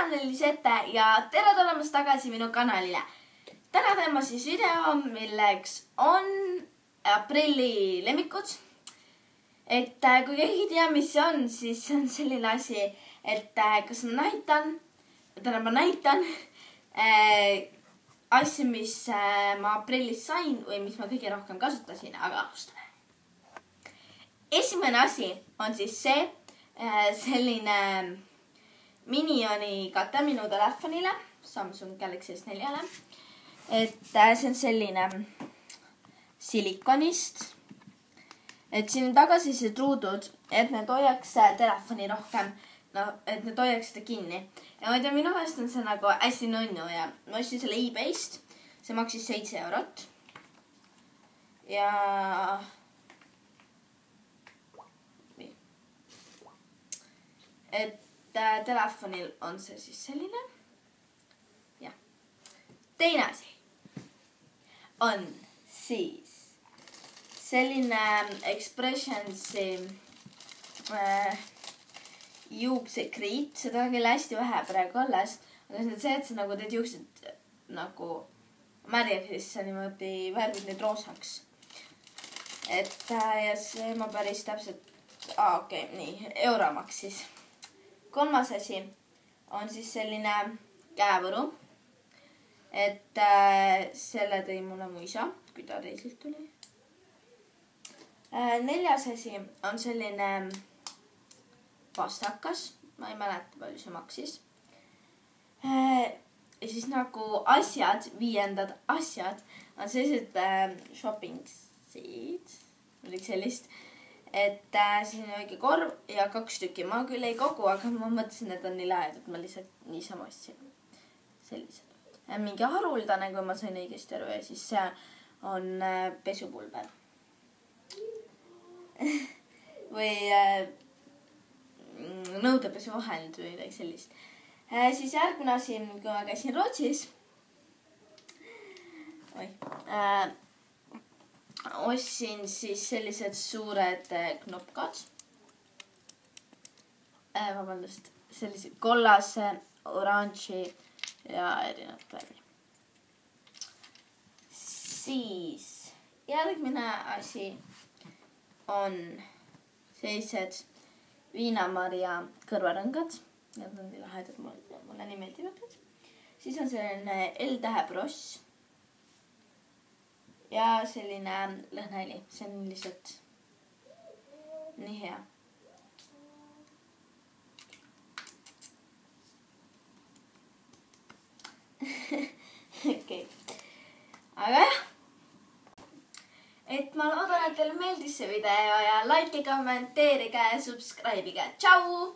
olen Elisette ja tere tulemast tagasi minu kanalile. Täna teen ma siis video, milleks on aprilli lemmikud. Et kui keegi ei tea, mis see on, siis see on selline asi, et kas ma näitan asju, mis ma aprillis sain või mis ma kõige rohkem kasutasin, aga alustame. Esimene asi on siis see selline Minioni kate minu telefonile, Samsung Galaxy S4-le. Et see on selline silikonist. Et siin on tagasised ruudud, et need hoiaks telefoni rohkem, et need hoiaks seda kinni. Ja ma ei tea, minu meelest on see nagu hästi nunnu ja ma ostsin selle eBayst. See maksis 7 eurot. Ja et telefonil on see siis selline. Ja. Teine asi on siis selline Expressionsi juuksekriit. Seda on küll hästi vähe praegu alles. Aga see on see, et sa nagu teed juuksed nagu märjaks, siis sa niimoodi värvid neid roosaks. Et ja see ma päris täpselt, nii, euro maksis. Kolmas asi on siis selline käevõru. Et selle tõi mulle mu isa, kui ta reisilt tuli. Neljas asi on selline pastakas. Ma ei mäleta, palju see maksis. Ja siis nagu asjad, viiendad asjad on sellised shopping seed. Midagi sellist. Et siin on õige korv ja 2 tükki. Ma küll ei kogu, aga ma mõtlesin, et on nii lahedad, et ma lihtsalt niisama ostsin. Sellised. Mingi haruldane, kui ma sain õigesti aru, ja siis see on pesupulber. Või nõudepesuvahend või midagi sellist. Siis järgmine asi, kui ma käisin Rootsis. Ostsin siis sellised suured knopkad. Vabandust, sellised kollase, oranži ja erinevat värvi. Siis järgmine asi on sellised viinamarja kõrvarõngad. Need on nii lahedad, mulle nii meeldivad. Siis on selline L-tähebross. Ja selline lõhnaõli. See on lihtsalt nii hea. Okei. Aga jah. Et ma loodan, et teile meeldis see video ja like, kommenteerige ja subscribe'ige. Tšau!